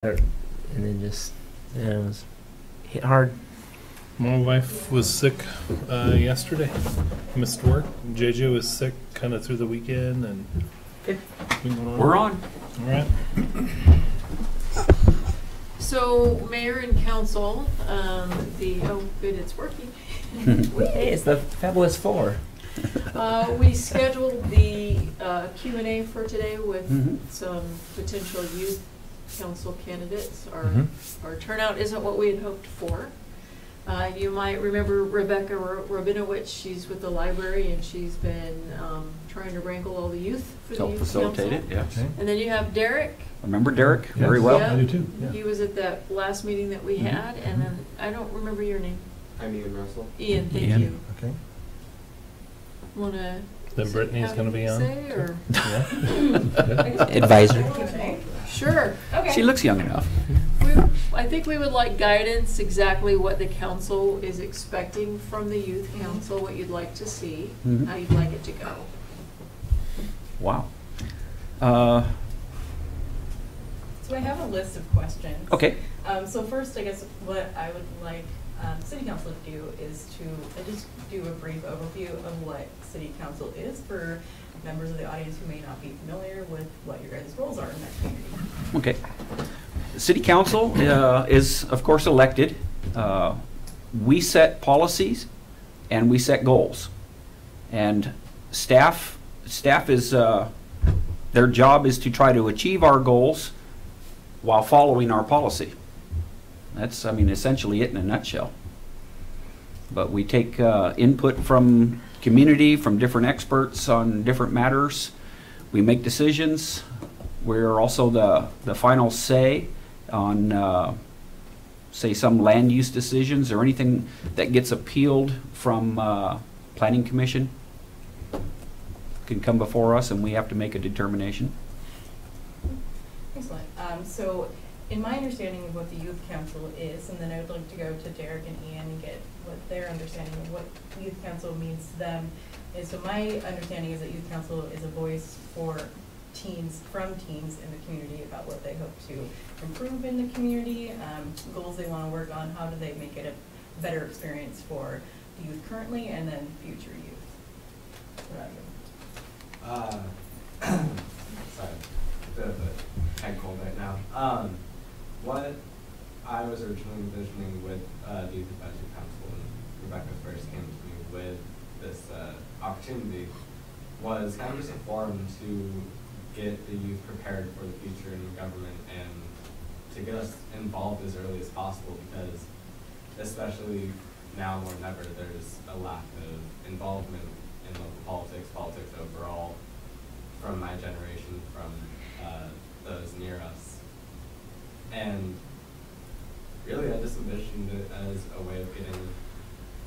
and then just it was hit hard. My wife was sick yesterday, missed work. JJ was sick kind of through the weekend, and We're on. All right. So, Mayor and Council, good, it's working. Hey, it's the Fabulous Four. We scheduled the Q&A for today with some potential youth council candidates. Our turnout isn't what we had hoped for. You might remember Rebecca Rabinowitz. She's with the library, and she's been trying to wrangle all the youth for the Help youth facilitate council. it, yes. And then you have Derek. Remember Derek? Very well. Yeah. I do too. Yeah. He was at that last meeting that we had, and then I don't remember your name. I'm Ian Russell. Ian, thank Ian. you. Okay. Wanna Then Brittany's going to be on. say, or? Advisor. Sure. Okay. She looks young enough. I think we would like guidance, exactly what the council is expecting from the youth council, what you'd like to see, Mhm. how you'd like it to go. Wow. So I have a list of questions. Okay. So first, I guess what I would like City Council to do is to just do a brief overview of what City Council is for members of the audience who may not be familiar with what your guys' roles are in that community. Okay. The City Council is, of course, elected. We set policies and we set goals. And staff is, their job is to try to achieve our goals while following our policy. That's, I mean, essentially it in a nutshell. But we take input from community, from different experts on different matters. We make decisions. We're also the final say on, say, some land use decisions or anything that gets appealed from Planning Commission can come before us, and we have to make a determination. Excellent. So in my understanding of what the Youth Council is, and then I would like to go to Derek and Ian and get what their understanding of what Youth Council means to them is. So my understanding is that Youth Council is a voice for teens, from teens in the community about what they hope to improve in the community, goals they want to work on, how do they make it a better experience for the youth currently and then future youth. What about you? Sorry, a bit of a head cold right now. What I was originally envisioning with the Youth Advisory Council, when Rebecca first came to me with this opportunity, was kind of just a forum to get the youth prepared for the future in government and to get us involved as early as possible, because especially now more than ever, there's a lack of involvement in local politics overall, from my generation, from those near us. And really, I just envisioned it as a way of getting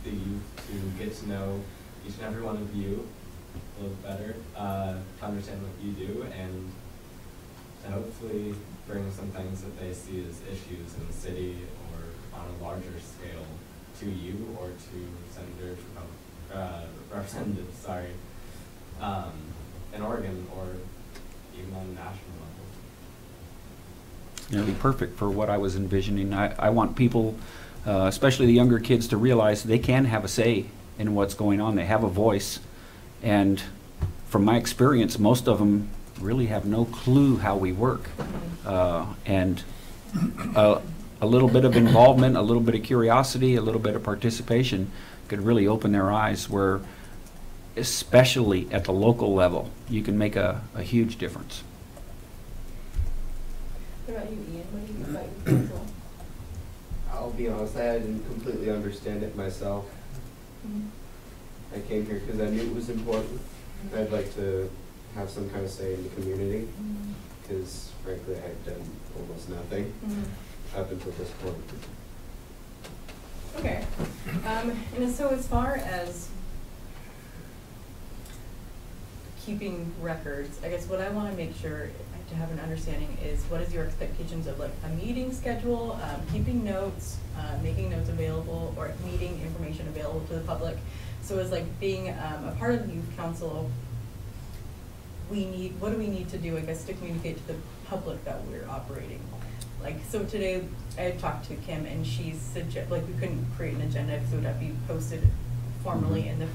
the youth to get to know each and every one of you a little better, to understand what you do, and to hopefully bring some things that they see as issues in the city or on a larger scale to you or to senators, representatives, in Oregon or even on a national level. It'll be perfect for what I was envisioning. I want people, especially the younger kids, to realize they can have a say in what's going on. They have a voice. And from my experience, most of them really have no clue how we work. And a little bit of involvement, a little bit of curiosity, a little bit of participation could really open their eyes, where, especially at the local level, you can make a huge difference. What about you, Ian? What do you think about Youth Council? I'll be honest, I didn't completely understand it myself. I came here because I knew it was important. I'd like to have some kind of say in the community, because frankly I've done almost nothing up until this point. Okay. And so as far as keeping records, I guess what I want to make sure to have an understanding is, what is your expectations of like a meeting schedule, keeping notes, making notes available, or meeting information available to the public. So as like being a part of the Youth Council, what do we need to do, I guess, to communicate to the public that we're operating? Like, so today I had talked to Kim and she like we couldn't create an agenda because it would have to be posted formally in the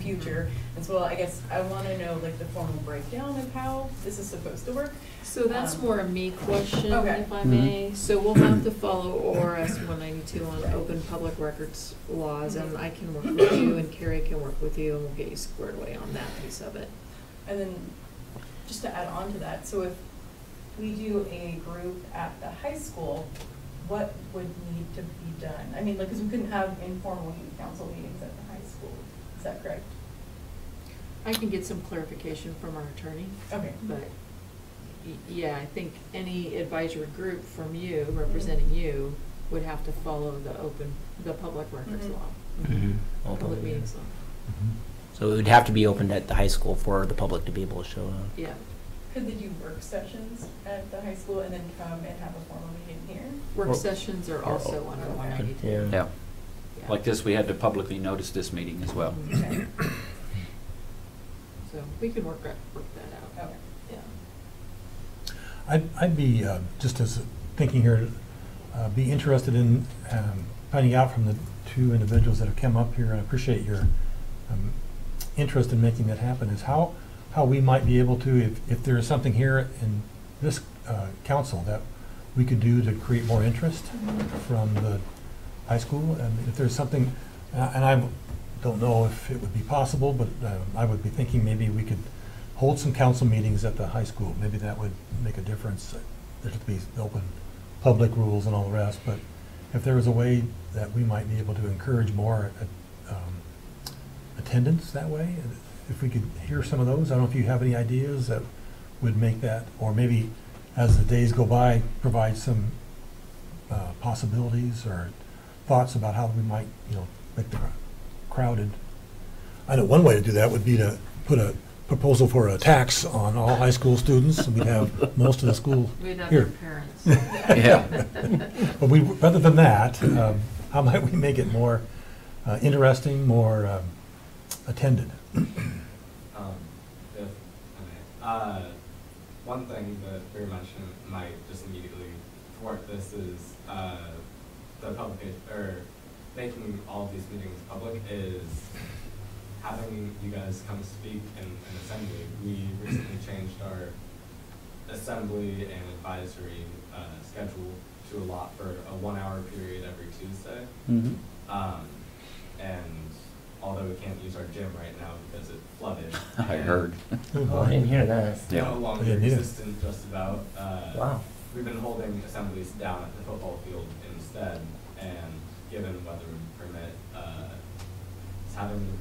future. And so I guess I want to know like the formal breakdown of how this is supposed to work. So that's more a me question, Okay. if I may. So we'll have to follow ORS 192 on open public records laws, and I can work with you, and Carrie can work with you, and we'll get you squared away on that piece of it. And then just to add on to that, so if we do a group at the high school, what would need to be done? I mean, like, because we couldn't have informal youth council meetings at the high school. Is that correct? I can get some clarification from our attorney, Okay. but yeah, I think any advisory group from you, representing you, would have to follow the public records Mhm. law. Mhm. Public meetings law. So it would have to be opened at the high school for the public to be able to show up. Yeah. Could they do work sessions at the high school and then come and have a formal meeting here? Work Or- sessions are also under 192. Yeah. Yeah. Yeah. Like this, we had to publicly notice this meeting as well. Okay. So we can work that out. Okay. Yeah. I'd be, just as thinking here, be interested in finding out from the two individuals that have come up here, and I appreciate your interest in making that happen, is how we might be able to, if there is something here in this council that we could do to create more interest from the high school, and if there's something, and I don't know if it would be possible, but I would be thinking maybe we could hold some council meetings at the high school. Maybe that would make a difference. There's to be open public rules and all the rest, but if there was a way that we might be able to encourage more attendance that way, if we could hear some of those. I don't know if you have any ideas that would make that, or maybe as the days go by, provide some possibilities or thoughts about how we might, make the crowded. I know one way to do that would be to put a proposal for a tax on all high school students, and we'd have most of the school We'd have here. their parents. Yeah. But rather than that, how might we make it more interesting, more attended? One thing that we were mentioning might just immediately thwart this is the public, or making all of these meetings public, is having you guys come speak in an assembly. We recently changed our assembly and advisory schedule to allot for a 1 hour period every Tuesday. And although we can't use our gym right now because it flooded. I heard. Oh, I didn't hear that. It's Yeah. no longer Yeah, neither. existent just about. Wow. We've been holding assemblies down at the football field instead, and given weather would permit, having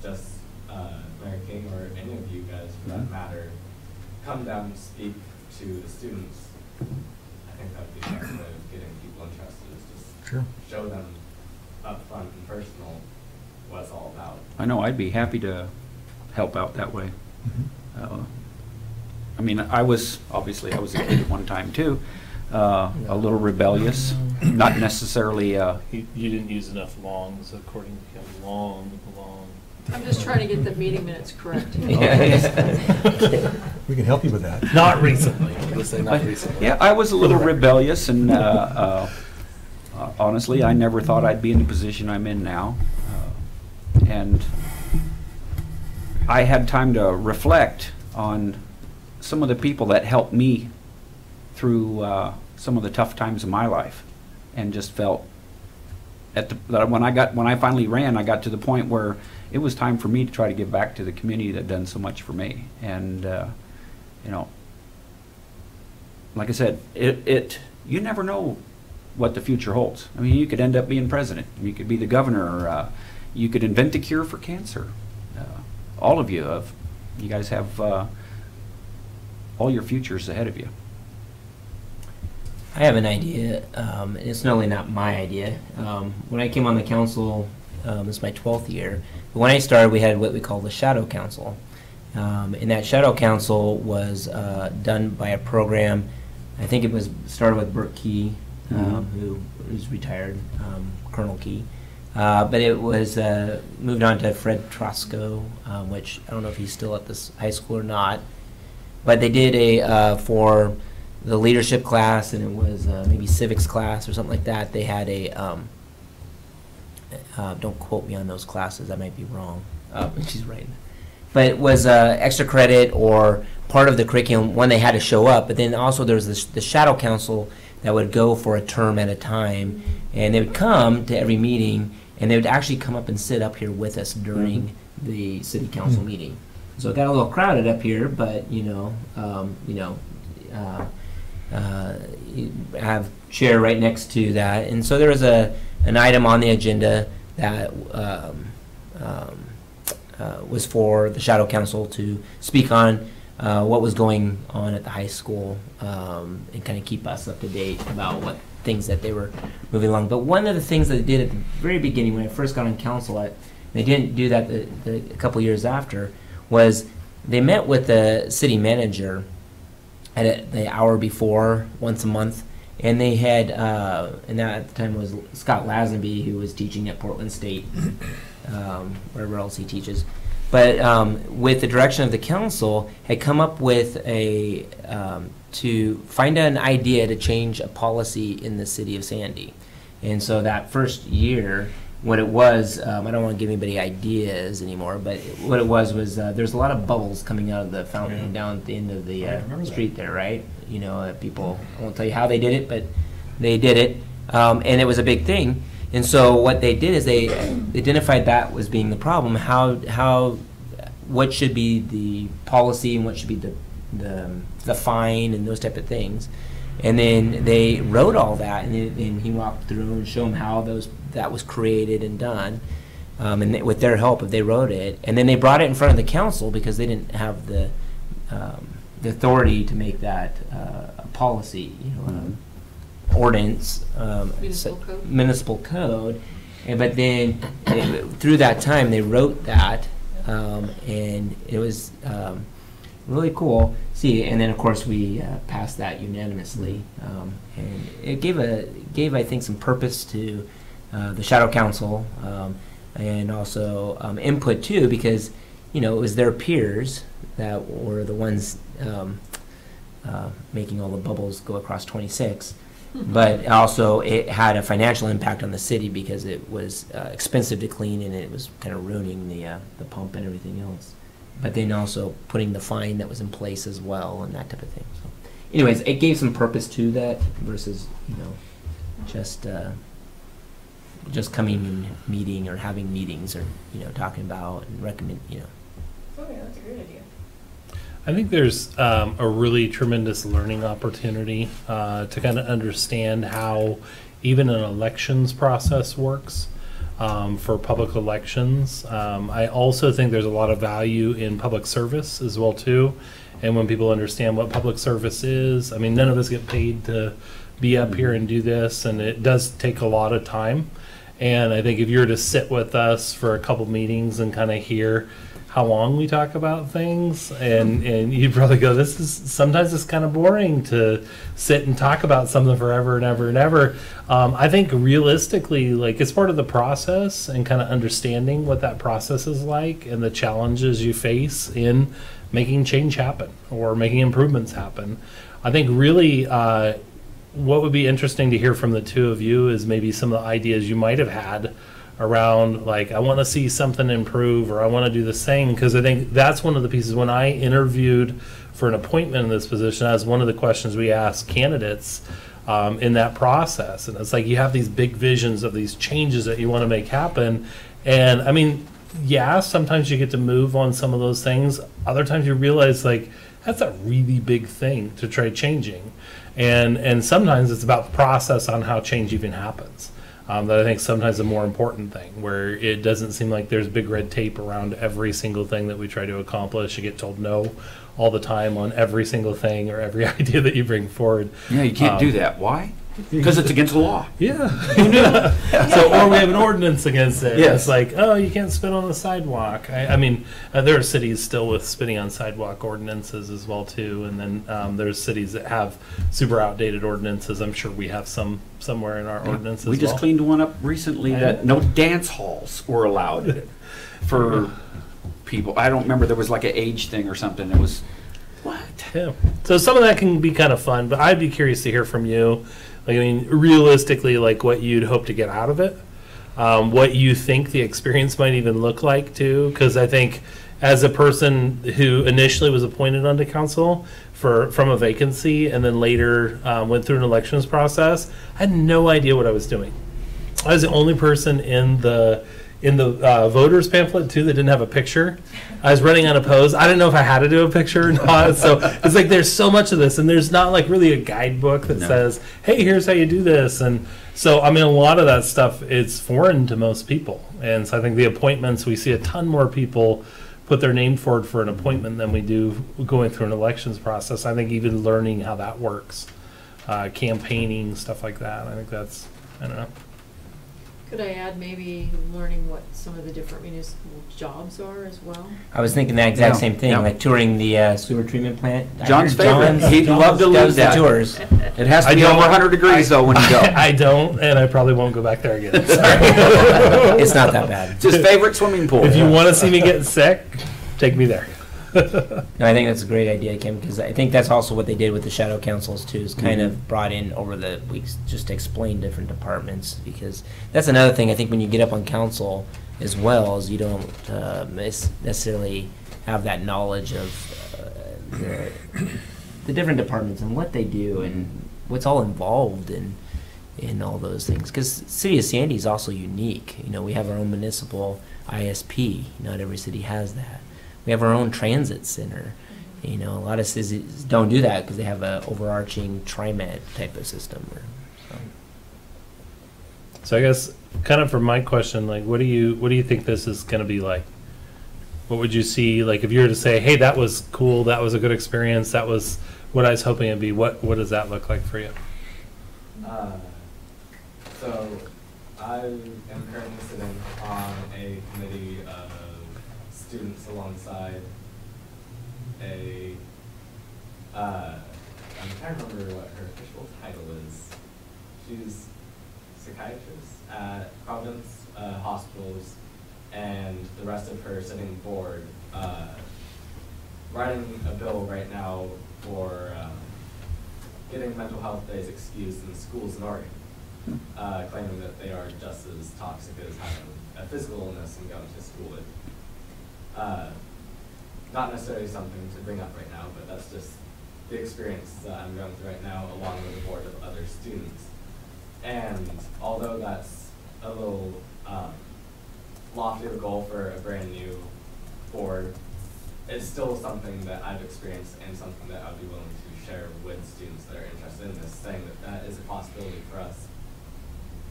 just Mayor King or any of you guys for that matter come down and speak to the students. I think that would be the best way of getting people interested, is just Sure. show them up front and personal what it's all about. I know, I'd be happy to help out that way. I mean, I was a kid at one time too, a little rebellious, not necessarily, You didn't use enough longs, according to him. Long. I'm just trying to get the meeting minutes correct. We can help you with that. Not recently. Let's say not but, recently. yeah, I was a little rebellious, and honestly, I never thought I'd be in the position I'm in now. And I had time to reflect on some of the people that helped me through some of the tough times of my life, and just felt that when I finally ran, I got to the point where it was time for me to try to give back to the community that done so much for me. And like I said, you never know what the future holds. I mean, you could end up being president, you could be the governor, or, you could invent a cure for cancer. All of you guys have all your futures ahead of you. I have an idea, and it's not my idea. When I came on the council, this is my 12th year, but when I started, we had what we call the Shadow Council. And that Shadow Council was done by a program, I think it was started with Burt Key, who is retired, Colonel Key. But it was moved on to Fred Trosco, which I don't know if he's still at this high school or not. But they did for the leadership class, and it was maybe civics class or something like that. They had a don't quote me on those classes, I might be wrong. She's right. But it was extra credit or part of the curriculum when they had to show up. But then also there was the shadow council that would go for a term at a time, and they would come to every meeting, and they would actually come up and sit up here with us during the city council meeting. So it got a little crowded up here, but you have chair right next to that, and so there was an item on the agenda that was for the shadow council to speak on what was going on at the high school, and kind of keep us up to date about what things that they were moving along. But one of the things that they did at the very beginning when I first got on council, they didn't do that a couple years after, was they met with the city manager at the hour before, once a month, and they had, and that at the time was Scott Lazenby, who was teaching at Portland State, wherever else he teaches. But with the direction of the council, had come up with to find an idea to change a policy in the city of Sandy. And so that first year, what it was, I don't want to give anybody ideas anymore, but what it was there's a lot of bubbles coming out of the fountain down at the end of the street there, right? You know, people, I won't tell you how they did it, but they did it, and it was a big thing. And so what they did is they identified that was being the problem. What should be the policy and what should be the fine and those type of things. And then they wrote all that, and he walked through and showed them how that was created and done. And with their help, they wrote it, and then they brought it in front of the council because they didn't have the authority to make that a policy, ordinance, municipal code. But then through that time, they wrote that, and it was really cool. See, and then of course we passed that unanimously, and it gave I think some purpose to the shadow council, and also input too, because it was their peers that were the ones making all the bubbles go across 26. But also it had a financial impact on the city because it was expensive to clean, and it was kind of ruining the pump and everything else. But then also putting the fine that was in place as well and that type of thing. So, anyways, it gave some purpose to that versus just coming and meeting or having meetings or talking about and recommend. Oh yeah, that's a great idea. I think there's a really tremendous learning opportunity to kind of understand how even an elections process works for public elections. I also think there's a lot of value in public service as well too. And when people understand what public service is, I mean, none of us get paid to be up here and do this, and it does take a lot of time. And I think if you were to sit with us for a couple meetings and kind of hear how long we talk about things, and you'd probably go, sometimes it's kind of boring to sit and talk about something forever and ever and ever. I think realistically, like, it's part of the process and kind of understanding what that process is like and the challenges you face in making change happen or making improvements happen. I think really what would be interesting to hear from the two of you is maybe some of the ideas you might have had around, like, I want to see something improve, or I want to do this thing, because I think that's one of the pieces. When I interviewed for an appointment in this position, as one of the questions we asked candidates in that process, and it's like, you have these big visions of these changes that you want to make happen, and I mean, yeah, sometimes you get to move on some of those things. Other times you realize, like, that's a really big thing to try changing, and sometimes it's about the process on how change even happens. That I think sometimes a more important thing, where it doesn't seem like there's big red tape around every single thing that we try to accomplish. You get told no all the time on every single thing or every idea that you bring forward. Yeah, you can't do that. Why? Because it's against the law. Yeah. So, or we have an ordinance against it. Yes. It's like, oh, you can't spit on the sidewalk. I mean, there are cities still with spitting on sidewalk ordinances as well too, and then there's cities that have super outdated ordinances. I'm sure we have some somewhere in our ordinances. We just cleaned one up recently that no dance halls were allowed for people. I don't remember, there was like an age thing or something. It was, what? Yeah. So some of that can be kind of fun, but I'd be curious to hear from you. Like, I mean, realistically, like what you'd hope to get out of it, what you think the experience might even look like too. Because I think as a person who initially was appointed onto council from a vacancy and then later went through an elections process, I had no idea what I was doing. I was the only person in the voters pamphlet too that didn't have a picture. I was running unopposed. I didn't know if I had to do a picture or not. So it's like there's so much of this, and there's not like really a guidebook that says, "Hey, here's how you do this." And so I mean, a lot of that stuff is foreign to most people. And so I think the appointments, we see a ton more people put their name forward for an appointment than we do going through an elections process. I think even learning how that works, campaigning, stuff like that. I think that's, I don't know. Could I add maybe learning what some of the different municipal jobs are as well? I was thinking that exact Yeah. same thing, Yeah. like touring the sewer treatment plant. I John's heard favorite. He'd love to lead does the that. tours. It has to I be don't- over 100 degrees though when you go. I don't, and I probably won't go back there again. It's not that bad. It's his favorite swimming pool. If you want to see me get sick, take me there. No, I think that's a great idea, Kim, because I think that's also what they did with the shadow councils too, is kind of brought in over the weeks just to explain different departments, because that's another thing I think when you get up on council as well, is you don't necessarily have that knowledge of the different departments and what they do and what's all involved in all those things. Because City of Sandy is also unique. You know, we have our own municipal ISP. Not every city has that. We have our own transit center. You know, a lot of cities don't do that because they have a overarching TriMet type of system. So I guess kind of for my question, like, what do you think this is going to be like? What would you see, like, if you were to say, hey, that was cool, that was a good experience, that was what I was hoping it'd be, what does that look like for you? So I am currently sitting on a committee of students alongside I'm trying to remember what her official title is. She's psychiatrist at Providence Hospitals, and the rest of her sitting board writing a bill right now for getting mental health days excused in schools in Oregon, claiming that they are just as toxic as having a physical illness and going to school with. Not necessarily something to bring up right now, but that's just the experience that I'm going through right now, along with a board of other students. And although that's a little lofty of a goal for a brand new board, it's still something that I've experienced and something that I'd be willing to share with students that are interested in this, saying that that is a possibility for us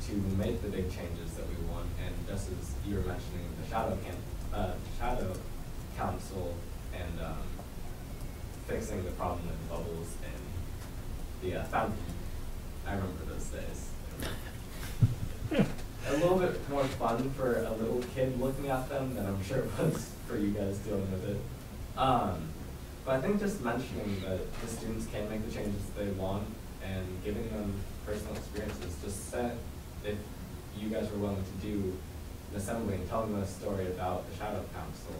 to make the big changes that we want. And just as you were mentioning the shadow council and fixing the problem with the bubbles and the fountain, I remember those days. A little bit more fun for a little kid looking at them than I'm sure it was for you guys dealing with it. But I think just mentioning that the students can make the changes they want and giving them personal experiences, just said if you guys were willing to do an assembly and telling them a story about the Shadow Council,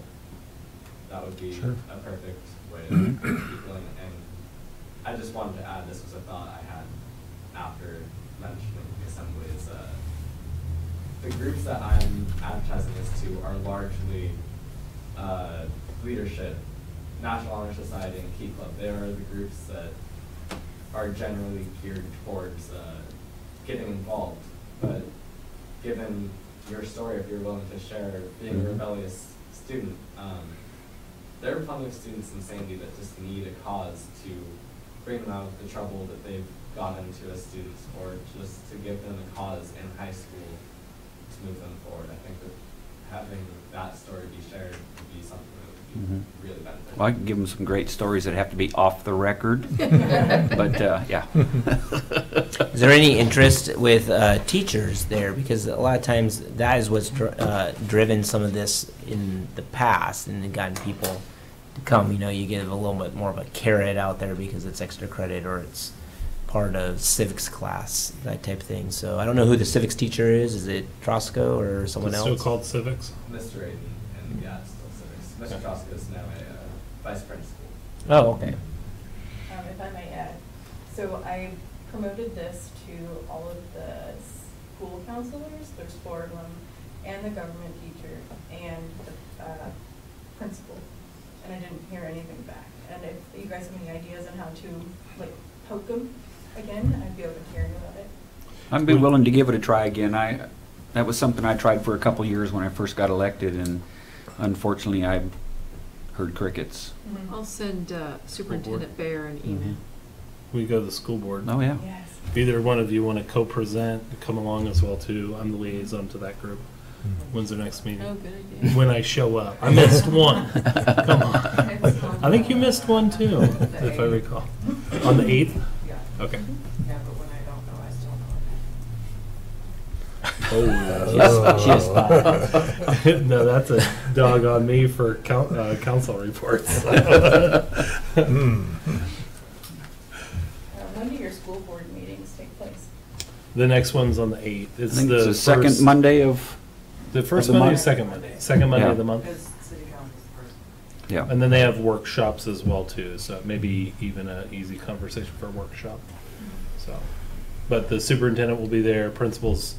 that would be a perfect way to keep going. And I just wanted to add, this was a thought I had after mentioning the assembly, is the groups that I'm advertising this to are largely leadership, National Honor Society, and Key Club. They are the groups that are generally geared towards getting involved. But given your story, if you're willing to share being a rebellious student, there are plenty of students in Sandy that just need a cause to bring them out of the trouble that they've gotten into as students, or just to give them a cause in high school to move them forward. I think that having that story be shared would be something that would be really beneficial. Well, I can give them some great stories that have to be off the record, but yeah. Is there any interest with teachers there? Because a lot of times that is what's driven some of this in the past and gotten people to come. You know, you get a little bit more of a carrot out there because it's extra credit or it's part of civics class, that type of thing. So I don't know who the civics teacher is. Is it Trosco or someone It's else? still called civics. Mr. Aiden, and yeah, it's still civics. Mr. Troska is now a vice principal. Oh, okay. So I promoted this to all of the school counselors, there's 4 of them, and the government teacher, and the principal. And I didn't hear anything back. And if you guys have any ideas on how to, like, poke them again, I'd be open to hearing about it. I'd be willing to give it a try again. That was something I tried for a couple years when I first got elected, and unfortunately I heard crickets. I'll send Superintendent Bear an email. We go to the school board. Oh, yeah. Yes. If either one of you want to co-present, come along as well too. I'm the liaison to that group. When's their next meeting? Oh, good idea. When I show up. I missed one. Come on. I think you missed one too, if I recall. On the 8th? Yeah. Okay. Yeah, but when I don't know, I still know. Oh, She has 5. no, that's a dog on me for council reports. When do your school board meetings take place? The next one's on the 8th. I It's think the it's the second first, Monday of, the first of the Monday, month. second Monday, second Monday Yeah. of the month. Because city council's first. yeah. And then they have workshops as well too, so maybe even an easy conversation for a workshop. So, but the superintendent will be there, principals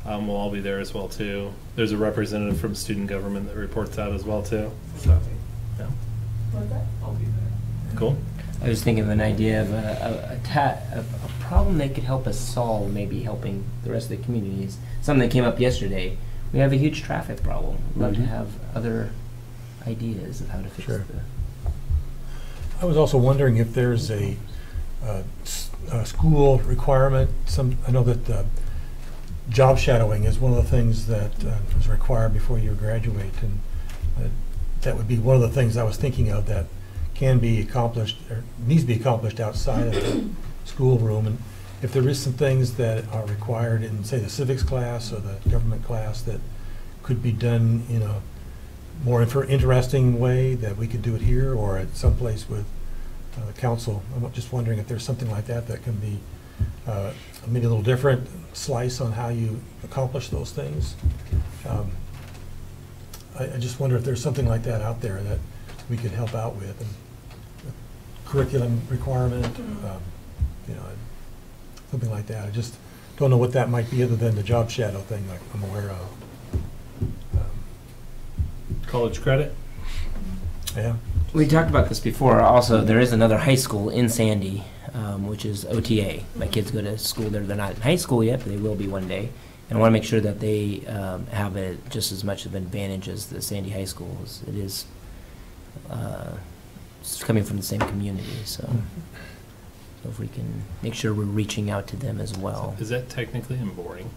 will all be there as well too. There's a representative from student government that reports out as well too. So, yeah, What's that? I'll be there. cool. I was thinking of an idea of a problem that could help us solve, maybe helping the rest of the communities. Something that came up yesterday. We have a huge traffic problem. We'd love to Mhm. have other ideas of how to fix Sure. the. I was also wondering if there's a school requirement. I know that job shadowing is one of the things that is required before you graduate, and that would be one of the things I was thinking of that can be accomplished, or needs to be accomplished outside of the schoolroom. And if there is some things that are required in, say, the civics class or the government class that could be done in a more interesting way, that we could do it here or at some place with the council. I'm just wondering if there's something like that that can be maybe a little different slice on how you accomplish those things. I just wonder if there's something like that out there that we could help out with. And curriculum requirement, something like that. I just don't know what that might be other than the job shadow thing like I'm aware of. College credit. Yeah. We talked about this before. Also, there is another high school in Sandy, which is OTA. My kids go to school there. They're not in high school yet, but they will be one day. And I want to make sure that they have just as much of an advantage as the Sandy High School. It is it's coming from the same community, so if we can make sure we're reaching out to them as well. Is that technically in boring?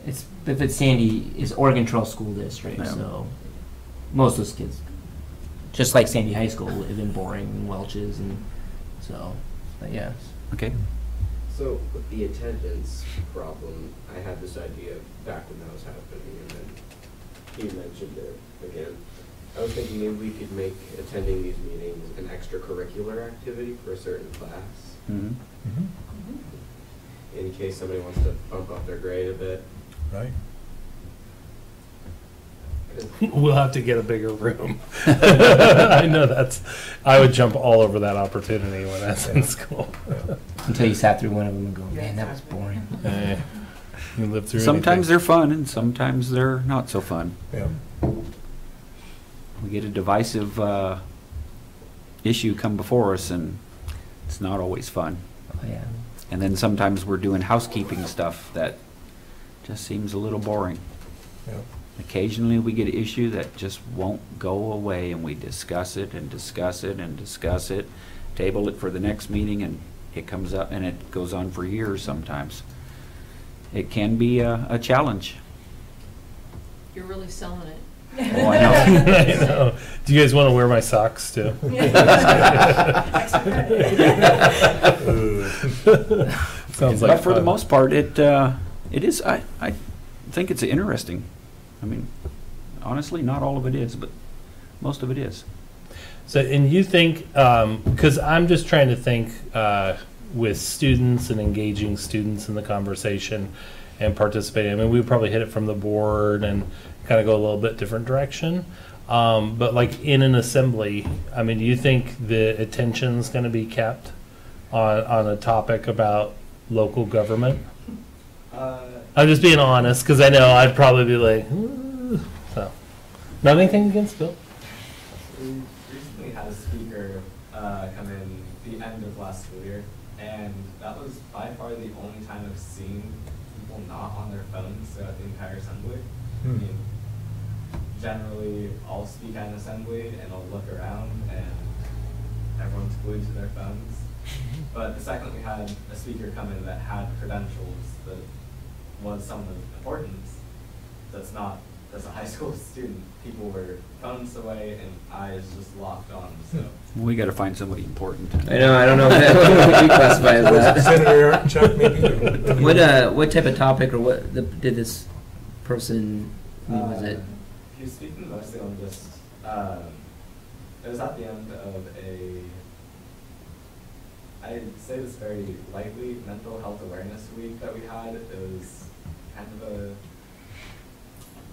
If it's Sandy, it's Oregon Trail School District, Yeah. so most of those kids, just like Sandy High School, live in Boring and Welch's, and so, but yes. Okay. So with the attendance problem, I had this idea back when that was happening, and then you mentioned it again. I was thinking maybe we could make attending these meetings an extracurricular activity for a certain class, Mhm. in case somebody wants to bump up their grade a bit. Right. We'll have to get a bigger room. I know I would jump all over that opportunity when I was in school. Until you sat through one of them and go, man, that was boring. Hey, you live through Sometimes anything. they're fun and sometimes they're not so fun. Yeah. We get a divisive issue come before us and it's not always fun. Oh, yeah. And then sometimes we're doing housekeeping stuff that just seems a little boring. Yeah. Occasionally we get an issue that just won't go away and we discuss it and discuss it and discuss it, table it for the next meeting, and it comes up and it goes on for years sometimes. It can be a challenge. You're really selling it. Oh, I know. I know. Do you guys want to wear my socks too? Sounds like But for the fun. most part, it is, I think it's interesting. I mean, honestly, not all of it is, but most of it is. So, and you think, because I'm just trying to think with students and engaging students in the conversation and participating. I mean, we would probably hit it from the board and kind of go a little bit different direction. But like in an assembly, I mean, do you think the attention's going to be kept on a topic about local government? Uh, I'm just being honest, because I know I'd probably be like, "Ooh." So, not anything against Bill. we recently had a speaker come in the end of last school year, and that was by far the only time I've seen people not on their phones throughout the entire assembly. I Hmm. mean, generally, I'll speak at an assembly and I'll look around and everyone's glued to their phones. But the second we had a speaker come in that had credentials that was someone of importance, that's a high school student, people were phones away and eyes just locked on, so. We gotta find somebody important. I know, I don't know what we classify as that. Senator Chuck, maybe? What type of topic or did this person, was it? He was speaking mostly on just, it was at the end of I'd say this very lightly, mental health awareness week that we had. It was kind of a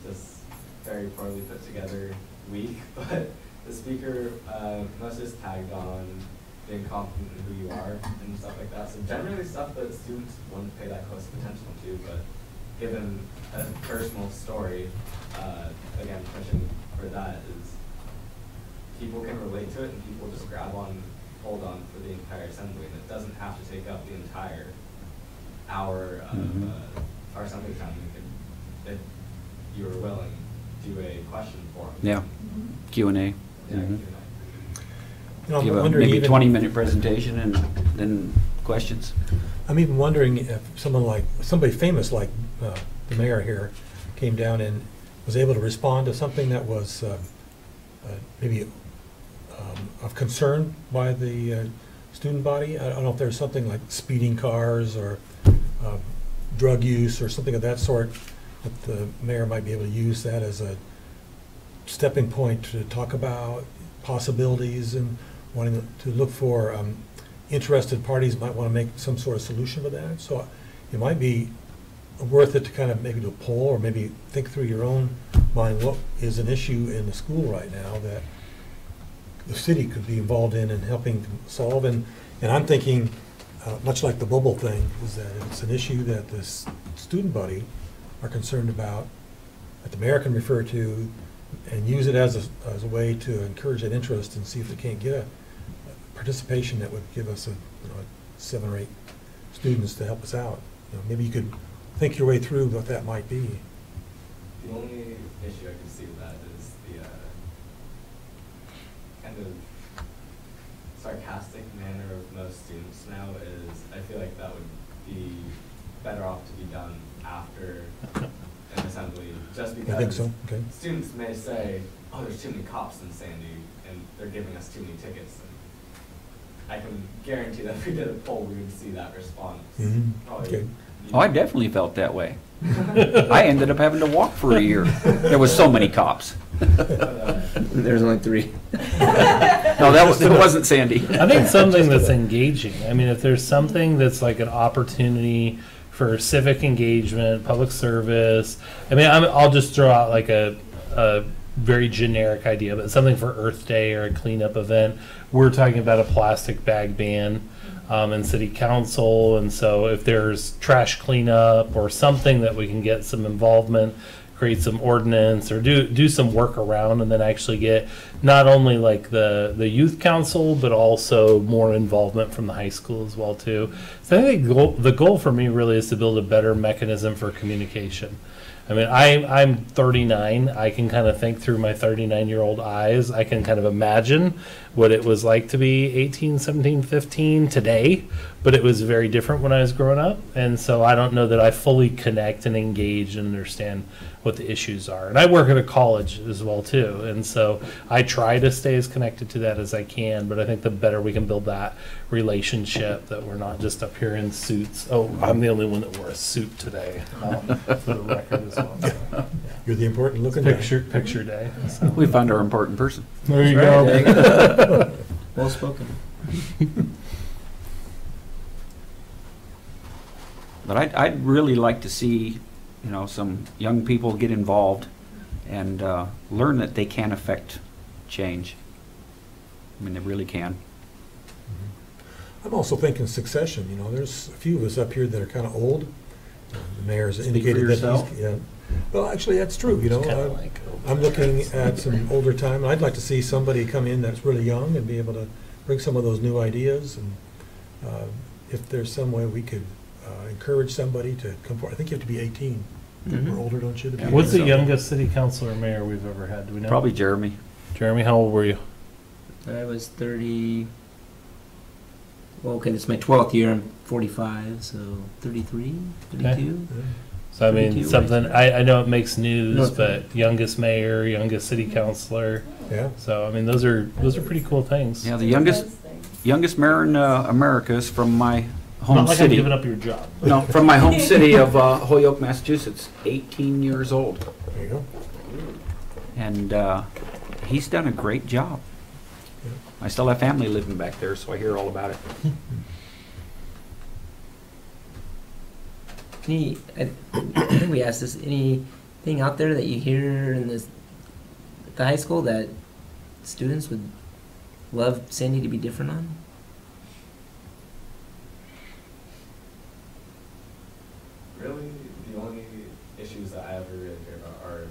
just very poorly put together week, but the speaker mostly just tagged on being confident in who you are and stuff like that. So generally stuff that students wouldn't pay that close attention to, but given a personal story, again, pushing for that is people can relate to it and people just hold on for the entire assembly, and it doesn't have to take up the entire hour of our assembly time. You could, if you were willing, do a question for them. Yeah, Q&A. Yeah, Mhm. Q&A. You know, I'm Give a wondering maybe even- 20-minute presentation and then questions. I'm even wondering if somebody famous like the mayor here came down and was able to respond to something that was maybe of concern by the student body. I don't know if there's something like speeding cars or drug use or something of that sort, that the mayor might be able to use that as a stepping point to talk about possibilities and wanting to look for interested parties might want to make some sort of solution with that. So it might be worth it to kind of maybe do a poll or maybe think through your own mind what is an issue in the school right now that the city could be involved in and helping to solve. And I'm thinking, much like the bubble thing, is that it's an issue that this student body are concerned about, that the mayor can refer to and use it as a way to encourage that interest and see if they can't get a participation that would give us 7 or 8 students to help us out. Maybe you could think your way through what that might be. The only issue I could see with that is the kind of sarcastic manner of most students now is, I feel like that would be better off to be done after an assembly, just because I think so, okay. students may say, oh, there's too many cops in Sandy and they're giving us too many tickets. And I can guarantee that if we did a poll, we would see that response. Mhm, Probably okay. be- Oh, I definitely felt that way. I ended up having to walk for a year. There was so many cops. There's only 3. No, it wasn't Sandy. I think something that's engaging. I mean, if there's something that's like an opportunity for civic engagement, public service. I mean, I'll just throw out like a very generic idea, but something for Earth Day or a cleanup event. We're talking about a plastic bag ban in city council, and so if there's trash cleanup or something that we can get some involvement, create some ordinance or do some work around, and then actually get not only like the youth council but also more involvement from the high school as well too. So I think the goal for me really is to build a better mechanism for communication. I mean, I'm 39. I can kind of think through my 39-year-old eyes. I can kind of imagine what it was like to be 18, 17, 15 today, but it was very different when I was growing up. And so I don't know that I fully connect and engage and understand what the issues are. And I work at a college as well too. And so I try to stay as connected to that as I can, but I think the better we can build that relationship, that we're not just up here in suits. Oh, I'm the only one that wore a suit today, for the record as well. So, yeah. You're the important looking guy. Picture day. So. We found our important person. There you Right, go. there you go. Well spoken. But I'd really like to see, some young people get involved and learn that they can affect change. I mean, they really can. I'm also thinking succession, you know, there's a few of us up here that are kind of old. The mayor's Speak for indicated that yourself. he's, yeah. Well, actually, that's true, you know. Kinda like- I'm looking at some older time, and I'd like to see somebody come in that's really young and be able to bring some of those new ideas. And if there's some way we could encourage somebody to come forward, I think you have to be 18 Mhm. or older, don't you? to be Yeah. What's the so- youngest city councilor or mayor we've ever had? Do we know? Probably Jeremy. Jeremy, how old were you? I was 30. Well, okay, this is my 12th year. I'm 45, so 33, 32. Yeah. So I mean, 32, something, I know it makes news, No. but youngest mayor, youngest city councilor. Yeah. So I mean, those are pretty cool things. Yeah, the youngest mayor in America is from my home Not like I'm city. giving up your job. No, from my home city of Holyoke, Massachusetts, 18 years old. There you go. And he's done a great job. Yeah. I still have family living back there, so I hear all about it. I think we asked this. Anything out there that you hear in this at the high school that students would love Sandy to be different on? Really, the only issues that I ever really hear about are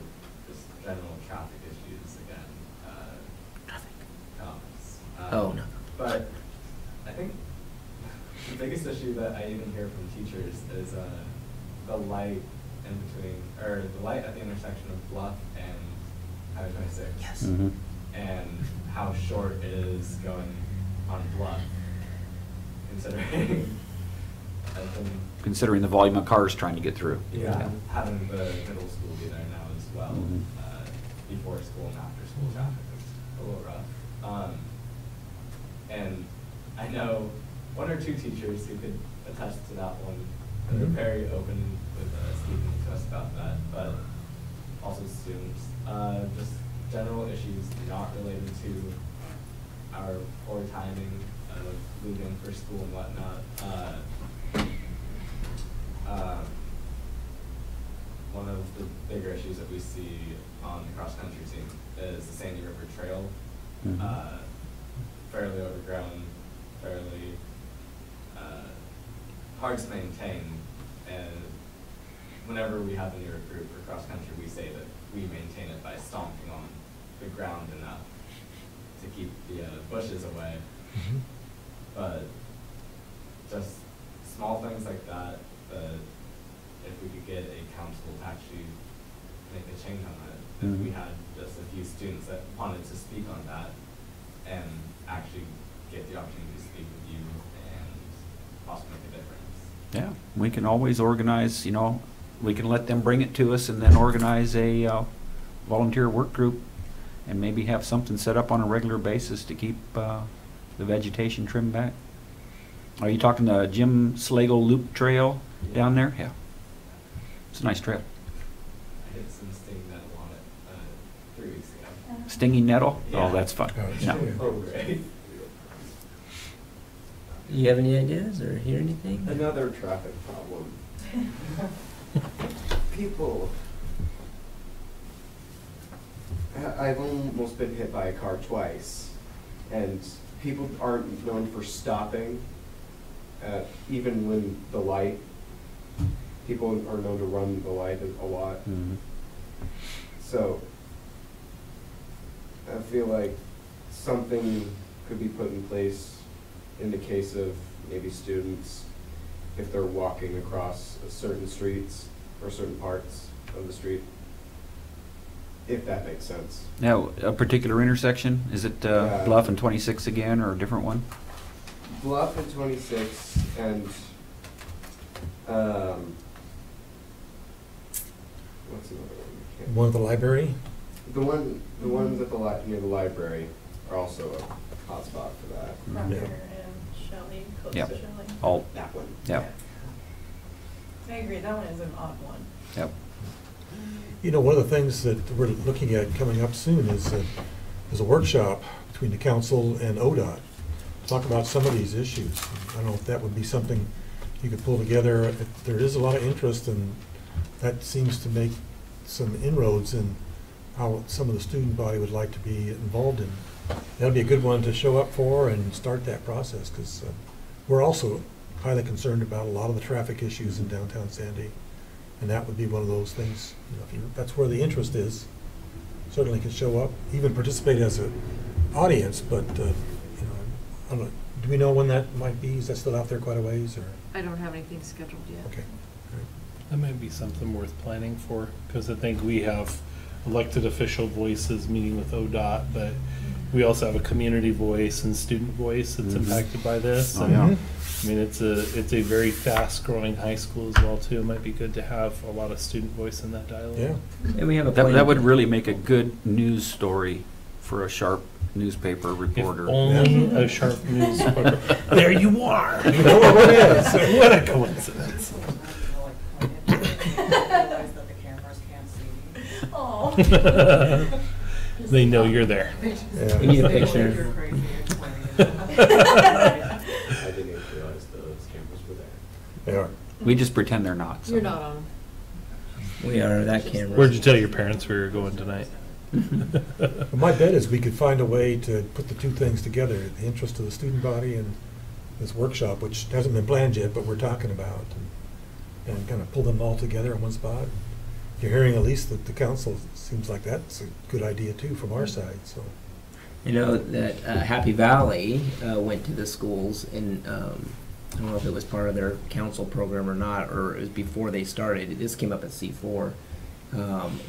just general traffic issues again. Traffic. Comments. Oh no. But I think the biggest issue that I even hear from teachers is the light in between, or the light at the intersection of Bluff and Highway 26. Yes. Mhm. And how short it is going on Bluff, considering I think Considering the volume of cars trying to get through. having the middle school be there now as well, Mhm. before school and after school traffic is a little rough. And I know one or two teachers who could attest to that one. They're Mhm. very open with speaking to us about that, but also students. Just general issues not related to our poor timing of leaving for school and whatnot. One of the bigger issues that we see on the cross-country team is the Sandy River Trail. Mhm. Fairly overgrown, fairly hard to maintain, and whenever we have a new recruit for cross-country, we say that we maintain it by stomping on the ground enough to keep the bushes away. Mhm. But just small things like that, that if we could get a council to actually make a change on that, if we Mhm. had just a few students that wanted to speak on that and actually get the opportunity to speak with you and possibly make a difference. Yeah, we can always organize, you know, we can let them bring it to us and then organize a volunteer work group and maybe have something set up on a regular basis to keep the vegetation trimmed back. Are you talking the Jim Slagle Loop Trail down there? Yeah. It's a nice trail. I hit some stinging nettle on it 3 weeks ago. Stinging nettle? Yeah. Oh, that's fun. Oh, it's Yeah. true. Oh, great. Do you have any ideas or hear anything? Another traffic problem. People, I've almost been hit by a car twice, and people aren't known for stopping, even when the light, people are known to run the light a lot. Mhm. So I feel like something could be put in place in the case of maybe students, if they're walking across certain streets or certain parts of the street, if that makes sense. Now, a particular intersection, is it Yeah. Bluff and 26 again or a different one? Bluff and 26 and, what's another one? I can't- One at the library? The ones at the near the library are also a hotspot for that. Proctor Yeah. and Shelley, close Yep. to Shelley. All, That one. yeah, I agree, that one is an odd one. yep. You know, one of the things that we're looking at coming up soon is a workshop between the council and ODOT. Talk about some of these issues. I don't know if that would be something you could pull together. There is a lot of interest, and that seems to make some inroads in how some of the student body would like to be involved in. That'd be a good one to show up for and start that process, because we're also highly concerned about a lot of the traffic issues in downtown Sandy. And that would be one of those things, you know, if that's where the interest is, certainly can show up, even participate as an audience, but, you know, I don't know, do we know when that might be? Is that still out there quite a ways, or? I don't have anything scheduled yet. Okay. That might be something worth planning for, because I think we have elected official voices meeting with ODOT, but we also have a community voice and student voice that's impacted by this. Oh, And, yeah. I mean, it's a very fast-growing high school as well, too. It might be good to have a lot of student voice in that dialogue. Yeah. And we have a That, plan. that would really make a good news story for a sharp newspaper If reporter. only a sharp news reporter. There you are. You know what it is. What a coincidence. Realize that the cameras can't see me. Oh. They know you're there. Yeah. We need a picture. You're crazy explaining it. I didn't even realize those cameras were there. They are. We just pretend they're not. so. You're not on. We are that camera. Where'd you tell your parents we were going tonight? But my bet is we could find a way to put the two things together, the interest of the student body and this workshop, which hasn't been planned yet, but we're talking about, and kind of pull them all together in one spot. You're hearing at least that the council seems like that's a good idea too from our side, so. You know that Happy Valley went to the schools, and I don't know if it was part of their council program or not, or it was before they started. This came up at C4,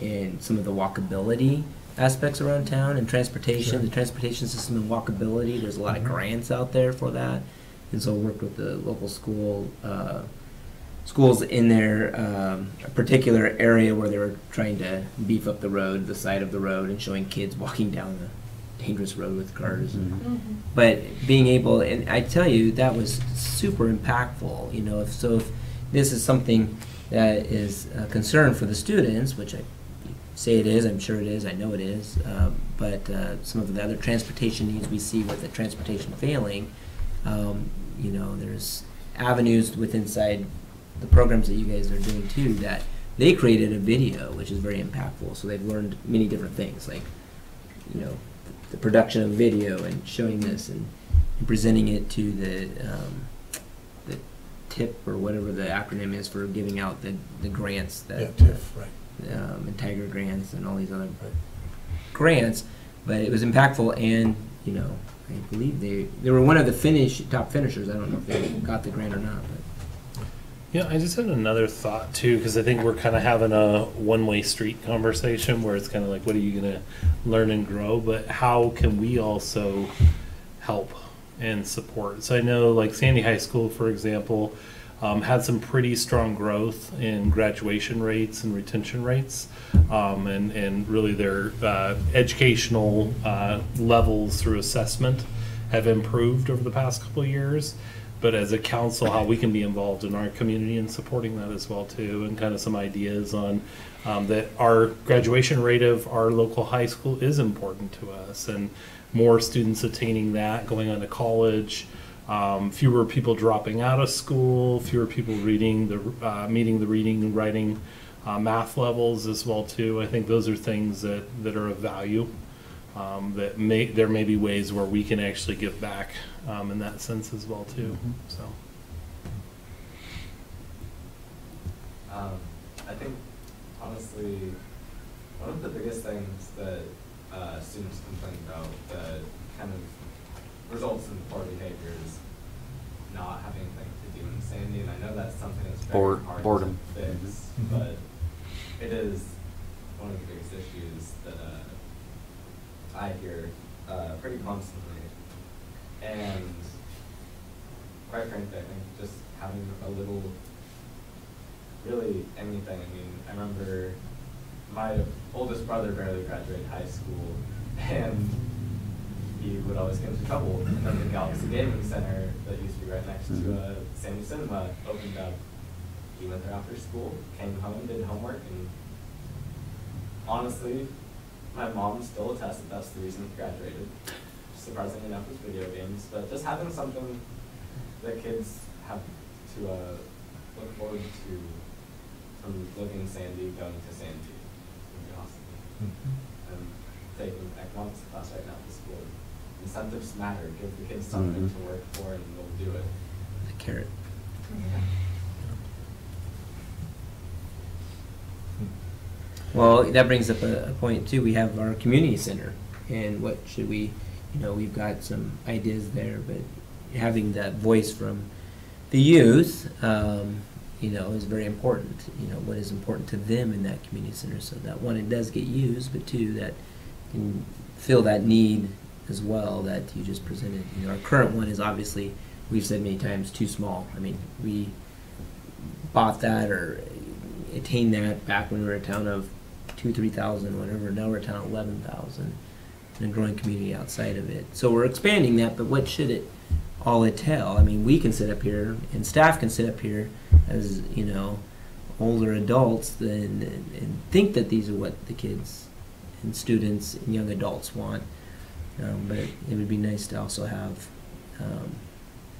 and some of the walkability aspects around town and transportation, Sure. the transportation system and walkability. There's a lot of grants out there for that, and so worked with the local schools in their particular area where they were trying to beef up the road, the side of the road, and showing kids walking down the dangerous road with cars. Mhm. But being able, and I tell you, that was super impactful. You know, if this is something that is a concern for the students, which I say it is, I'm sure it is, I know it is, but some of the other transportation needs we see with the transportation failing, you know, there's avenues inside the programs that you guys are doing too, that they created a video, which is very impactful. So they've learned many different things, like, you know, the production of video and showing this and presenting it to the TIP or whatever the acronym is for giving out the grants that Yeah, TIF, right. and Tiger grants and all these other grants. But it was impactful, and you know, I believe they were one of the top finishers. I don't know if they got the grant or not, but. Yeah, I just had another thought too, because I think we're kind of having a one-way street conversation where it's kind of like, what are you going to learn and grow? But how can we also help and support? So I know like Sandy High School, for example, had some pretty strong growth in graduation rates and retention rates, and really their educational levels through assessment have improved over the past couple of years. But as a council, how we can be involved in our community and supporting that as well too, and kind of some ideas on that our graduation rate of our local high school is important to us, and more students attaining that, going on to college, fewer people dropping out of school, fewer people meeting the reading and writing math levels as well too. I think those are things that are of value. There may be ways where we can actually give back in that sense as well too. So I think honestly one of the biggest things that students complain about that kind of results in poor behavior is not having anything to do in Sandy, and I know that's something that's very hard Boredom. to fix, but it is one of the biggest issues that I hear pretty constantly. And quite frankly, I think just having a little, really anything. I mean, I remember my oldest brother barely graduated high school, and he would always get into trouble. And then the Galaxy Gaming Center that used to be right next to Sandy Cinema opened up. He went there after school, came home, did homework, and honestly, my mom still attests that that's the reason he graduated. Surprisingly enough, was video games, but just having something that kids have to look forward to from living in Sandy, going to Sandy, would be awesome. I'm taking economics class right now at the school. Incentives matter. Give the kids something to work for, and they'll do it. carrot. Well, that brings up a point too. We have our community center, and what should we, we've got some ideas there, but having that voice from the youth, is very important. What is important to them in that community center, so that one, it does get used, but two, that can fill that need as well that you just presented. Our current one is obviously, we've said many times, too small. I mean, we bought that or attained that back when we were a town of 2,000-3,000, whatever. Now we're a town of 11,000, and a growing community outside of it. So we're expanding that, but what should it all entail? I mean, we can sit up here, and staff can sit up here as older adults and think that these are what the kids and students and young adults want. But it would be nice to also have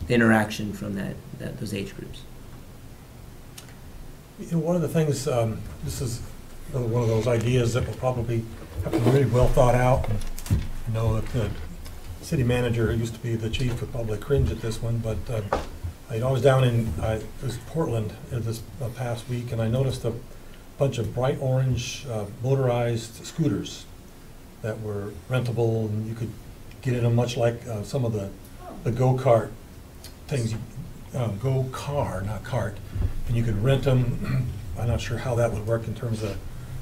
interaction from those age groups. One of the things, this is one of those ideas that will probably have to be really well thought out. I know that the city manager, who used to be the chief, would probably cringe at this one, but I was down in Portland this past week, and I noticed a bunch of bright orange motorized scooters that were rentable, and you could get in them much like some of the go-kart things, go-car, not cart, and you could rent them. I'm not sure how that would work in terms of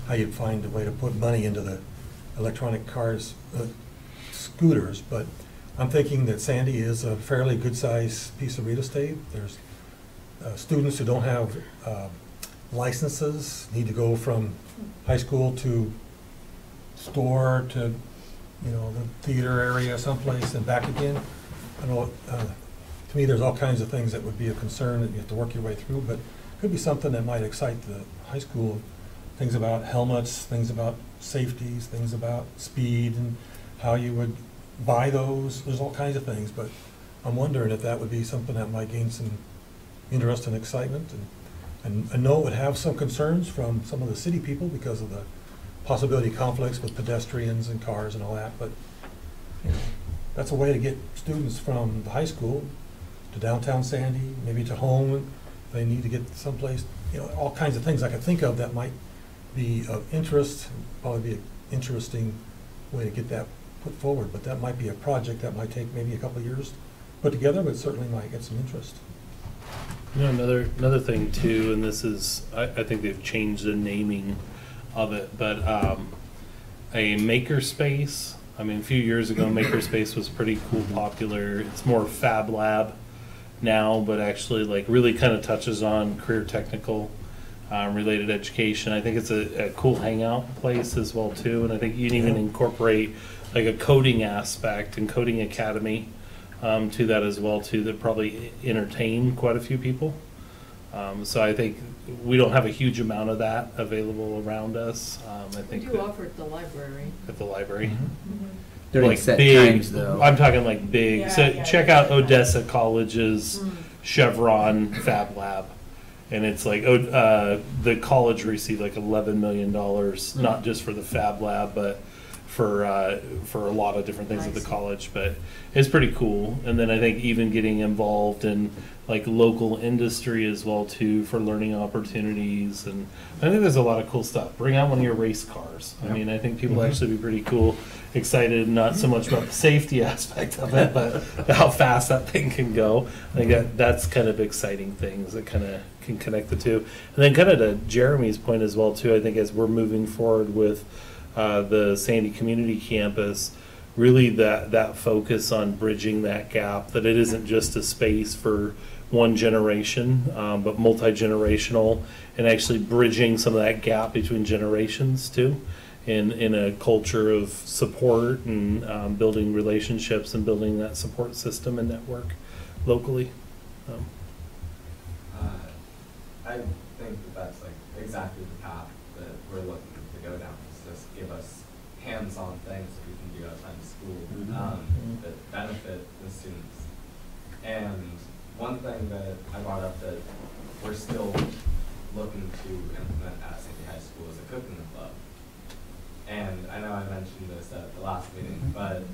how you'd find a way to put money into the electronic cars, scooters, but I'm thinking that Sandy is a fairly good-sized piece of real estate. There's students who don't have licenses, need to go from high school to store to, the theater area someplace and back again. I know, to me, there's all kinds of things that would be a concern that you have to work your way through, but it could be something that might excite the high school. Things about helmets, things about safeties, things about speed and how you would buy those. There's all kinds of things, but I'm wondering if that would be something that might gain some interest and excitement. And I know it would have some concerns from some of the city people because of the possibility of conflicts with pedestrians and cars and all that, but that's a way to get students from the high school to downtown Sandy, maybe to home. They need to get someplace, all kinds of things I could think of that might be of interest, probably be an interesting way to get that put forward, but that might be a project that might take maybe a couple of years to put together, but certainly might get some interest. Another thing too, and this is, I think they've changed the naming of it, but a makerspace. I mean, a few years ago, makerspace was pretty cool, popular. It's more Fab Lab now, but actually like really kind of touches on career technical related education. I think it's a cool hangout place as well too, and I think you can even incorporate like a coding aspect and coding academy to that as well too, that probably entertain quite a few people. So I think we don't have a huge amount of that available around us. I think We do offer at the library. at the library. Mm-hmm. They're Like set big, times though. I'm talking like big. Yeah, So yeah, check yeah. out Odessa College's Mm. Chevron Fab Lab. And it's like, the college received like $11 million, not just for the Fab Lab, but for a lot of different things at the Nice. college. But it's pretty cool. And then I think even getting involved in like local industry as well too for learning opportunities. And I think there's a lot of cool stuff. Bring out one of your race cars. I mean, I think people Mhm. actually be pretty cool, excited, not so much about the safety aspect of it, but how fast that thing can go. I think that's kind of exciting things that kind of can connect the two. And then kind of to Jeremy's point as well too, I think as we're moving forward with the Sandy Community Campus, really that focus on bridging that gap, that it isn't just a space for one generation, but multi-generational, and actually bridging some of that gap between generations too, in a culture of support and building relationships and building that support system and network locally. I think that's like exactly the path that we're looking to go down. Is just give us hands-on things that we can do outside of school that benefit the students. And one thing that I brought up that we're still looking to implement at Sandy High School is a cooking club. And I know I mentioned this at the last meeting, but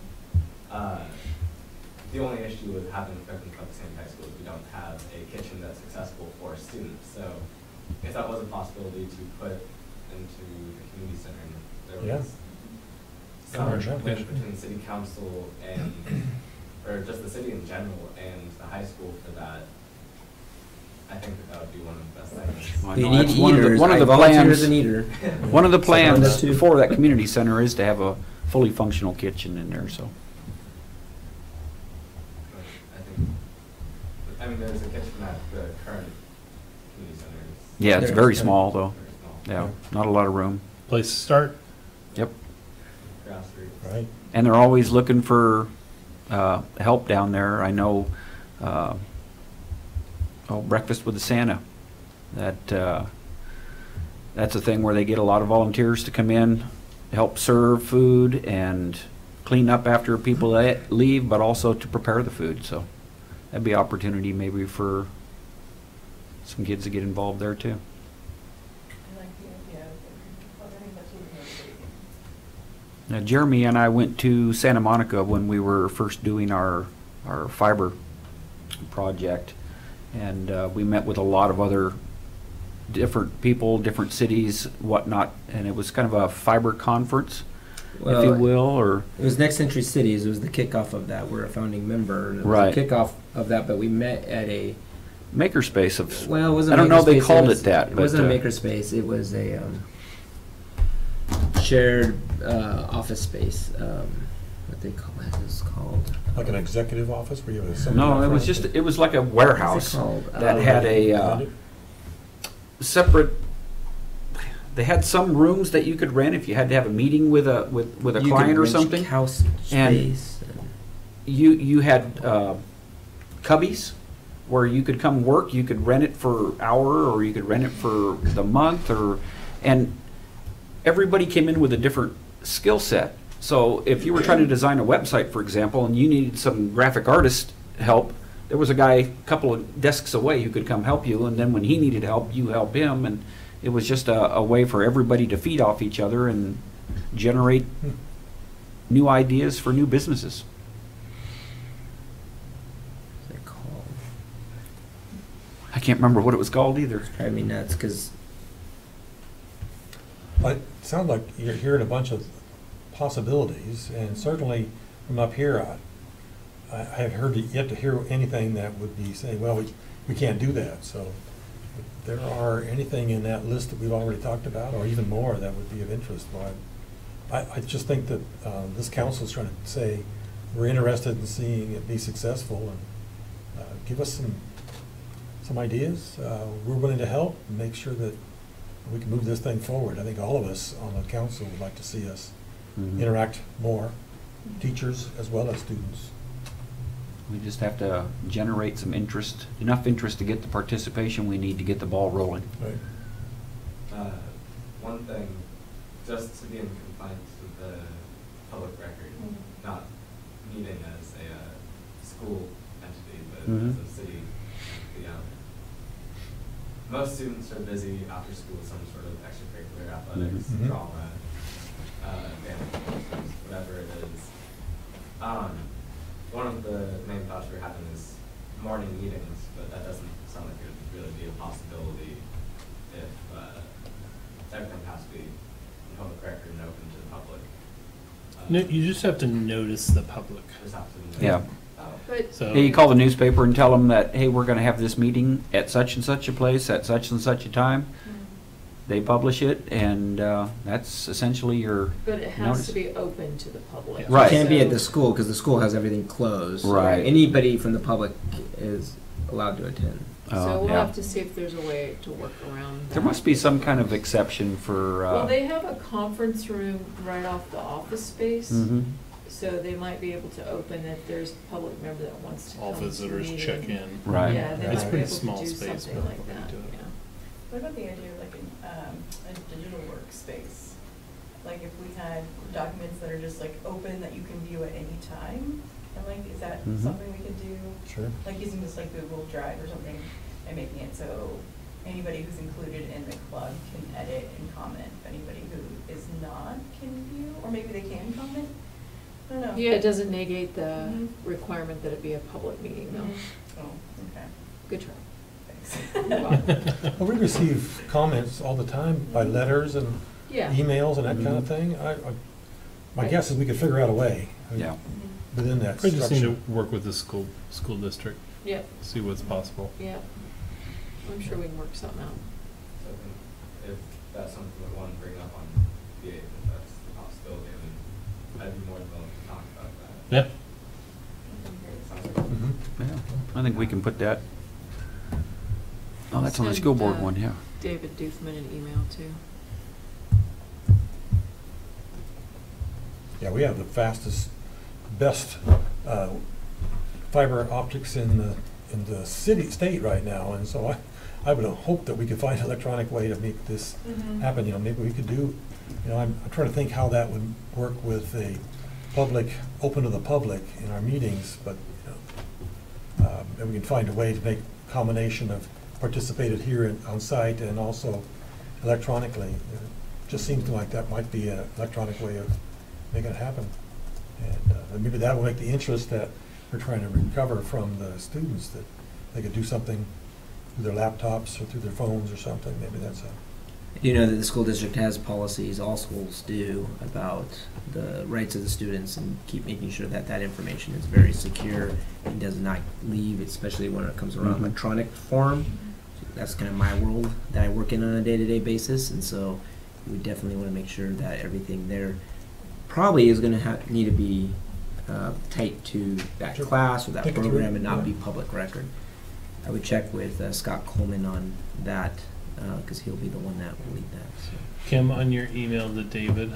the only issue with having Franklin Club Sand High School is we don't have a kitchen that's accessible for students. So if that was a possibility to put into the community center, and there Yeah. was Summer some jump wind kitchen. between city council and, or just the city in general and the high school for that, I think that would be one of the best things. I You know need that's one of the- eaters. one of I the volunteer plans- as an eater. One of the So plans that's too. for that community center is to have a fully functional kitchen in there, so. But I mean, there's a kitchen at the current community center. Yeah, it's There very is. small though. Very small. Yeah, not a lot of room. Place to start. Yep. Grassroots. Right. And they're always looking for help down there. I know, Breakfast with the Santa. That's a thing where they get a lot of volunteers to come in, help serve food and clean up after people leave, but also to prepare the food. So that'd be opportunity maybe for some kids to get involved there too. I like the idea of I think that's really motivating. Now, Jeremy and I went to Santa Monica when we were first doing our fiber project, and we met with a lot of other different people, different cities, whatnot, and it was kind of a fiber conference, if you Well, will, or it was Next Century Cities. It was the kickoff of that. We're a founding member. And it was Right. the kickoff of that, but we met at a, makerspace of. well, it wasn't I don't know if they makerspace, called was- it that, It but, wasn't a makerspace. It was a shared office space. What they call it is called. Like an executive office where you have a. No, it was just, it was like a warehouse called? that had a separate. They had some rooms that you could rent if you had to have a meeting with a You client could or rent something. House And- space. You had cubbies where you could come work. You could rent it for hour, or you could rent it for the month, and everybody came in with a different skill set. So if you were trying to design a website, for example, and you needed some graphic artist help, there was a guy a couple of desks away who could come help you, and then when he needed help, you help him, and it was just a way for everybody to feed off each other and generate new ideas for new businesses. They're called. I can't remember what it was called either. Drive me nuts because It sounds like you're hearing a bunch of possibilities, and certainly from up here, I have heard yet to hear anything that would be saying, well, we can't do that. So if there are anything in that list that we've already talked about, or even more, that would be of interest. Well, I just think that this council is trying to say, we're interested in seeing it be successful, and give us some ideas. We're willing to help and make sure that we can move this thing forward. I think all of us on the council would like to see us Mhm. interact more, teachers as well as students. We just have to generate some interest, enough interest to get the participation we need to get the ball rolling. Right. One thing, just to be in compliance with the public record, not meeting as a school entity, but Mhm. as a city entity. Most students are busy after school with some sort of extracurricular athletics, Mhm. drama, band, whatever it is. One of the main thoughts we're having is morning meetings, but that doesn't sound like it would really be a possibility if everything has to be in public record and open to the public. No, you just have to notice the public. Just have to. Yeah. But So Yeah, you call the newspaper and tell them that, hey, we're gonna have this meeting at such and such a place, at such and such a time. They publish it, and that's essentially your But it has notice. to be open to the public. Yeah. Right. it can't be at So- the school because the school has everything closed. Right. Anybody from the public is allowed to attend. So we'll yeah. have to see if there's a way to work around that. There must be some kind of exception for. Well, they have a conference room right off the office space, Mhm. so they might be able to open if there's a public member that wants to all come to the visitors meeting. check in. Right. Yeah, they It's might be pretty able small to do space, something but like we can that, do it. yeah. What about the idea of like a digital workspace? Like if we had documents that are just like open that you can view at any time, and like, is that Mhm. something we could do? Sure. Like using just like Google Drive or something and making it so anybody who's included in the club can edit and comment. Anybody who is not can view, or maybe they can comment. No, no. Yeah, it doesn't negate the Mhm. requirement that it be a public meeting, though. Mhm. Oh, okay. Good try. Thanks. Well, we receive comments all the time by letters and Yeah. emails and that kind of Mhm. thing. My Right. guess is we could figure out a way Yeah. within that We just need structure. to work with the school district, Yep, see what's possible. yep. I'm sure we can work something out. So then if that's something we want to bring up on the 8th, if that's a possibility, then I'd be more than willing to talk about that. Yeah. Sounds like Mhm. Yeah, I think we can put that. Oh, that's on the Send, school board one, yeah. David Doofman an email too. Yeah, we have the fastest, best fiber optics in the state right now, and so I would hope that we could find an electronic way to make this Mhm. happen. You know, maybe we could do, you know, I'm trying to think how that would work with a public, open to the public in our meetings, but, you know, maybe we can find a way to make a combination of participated here on site and also electronically. It just seems to like that might be an electronic way of making it happen. And maybe that will make the interest that we're trying to recover from the students, that they could do something through their laptops or through their phones or something. Maybe that's a, You know that the school district has policies, all schools do, about the rights of the students and keep making sure that that information is very secure and does not leave, especially when it comes around Mhm. electronic form. That's kind of my world that I work in on a day-to-day basis, and so we definitely want to make sure that everything there probably is going to need to be tight to that Sure. class or that Think it through, program and not yeah. be public record. I would check with Scott Coleman on that, because he'll be the one that will lead that. So. Kim, on your email to David,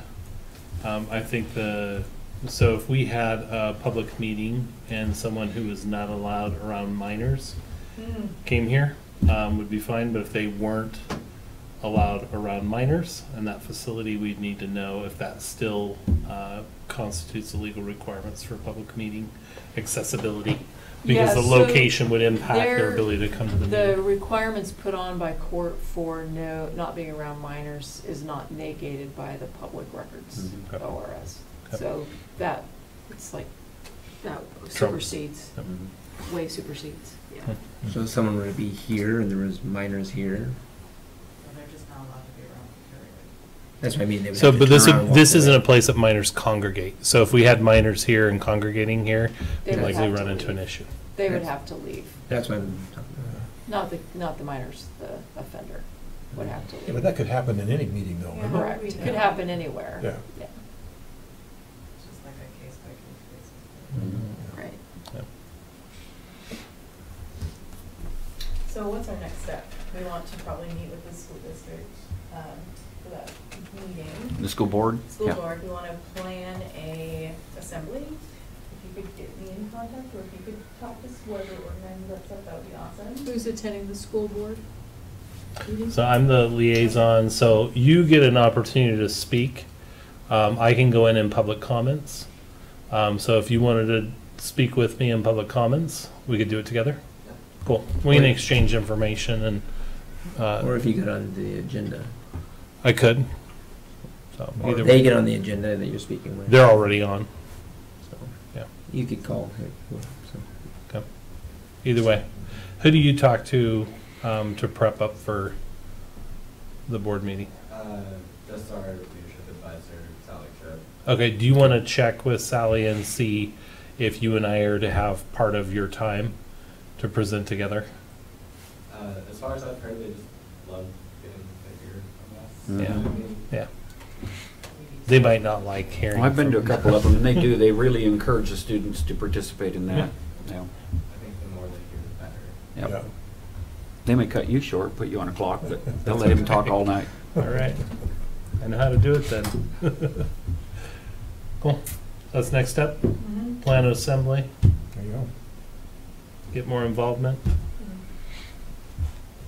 I think so if we had a public meeting and someone who was not allowed around minors Mm. came here, would be fine, but if they weren't allowed around minors in that facility, we'd need to know if that still constitutes the legal requirements for public meeting accessibility. Because Yeah, the so location would impact their there- ability to come to the The meeting. requirements put on by court for not being around minors is not negated by the public records, Mhm. Okay. ORS. Okay. So that, it's like, that Trumps. supersedes, Yep. way supersedes, yeah. Hmm. So if someone were to be here and there was minors here, And they're just not allowed to be around, period. that's what I mean. They would So, have to but turn around and walk this isn't a away. place that minors congregate. So if we had minors here and congregating here, They we'd would likely have to run into leave. an issue. They would That's- have to leave, That's what I'm talking not the minors, the offender would have to leave. yeah, but that could happen in any meeting though. Yeah. wouldn't it? Correct, it Yeah. could happen anywhere. Yeah. Yeah, It's just like a case by case basis. Mm-hmm. right. Yep. So what's our next step? We want to probably meet with the school district for that meeting. The school board? School Yeah. board, we want to plan a assembly. If you could get me in contact, or if you could talk to whoever organizes that stuff, that would be awesome. Who's attending the school board meeting? So I'm the liaison, so you get an opportunity to speak. I can go in public comments. So if you wanted to speak with me in public comments, we could do it together. Cool. We can exchange information and, Or if you get on the agenda. I could. So Or either they way. get on the agenda that you're speaking with. They're already on. So Yeah. you could call. So. Okay. Either way. Who do you talk to prep up for the board meeting? Just our leadership advisor, Sally Tripp. Okay, do you want to check with Sally and see if you and I are to have part of your time to present together? As far as I've heard, they just love getting to hear from us. Yeah. You know what I mean? Yeah. They might not like hearing. Well, I've been to a from- couple of them, and they do, they really encourage the students to participate in that. Yeah. I think the more they hear, the better. Yep. They may cut you short, put you on a clock, but they'll let him talk all night. All right. I know how to do it then. Cool. That's next step. Mm-hmm. Plan an assembly, There you go. get more involvement,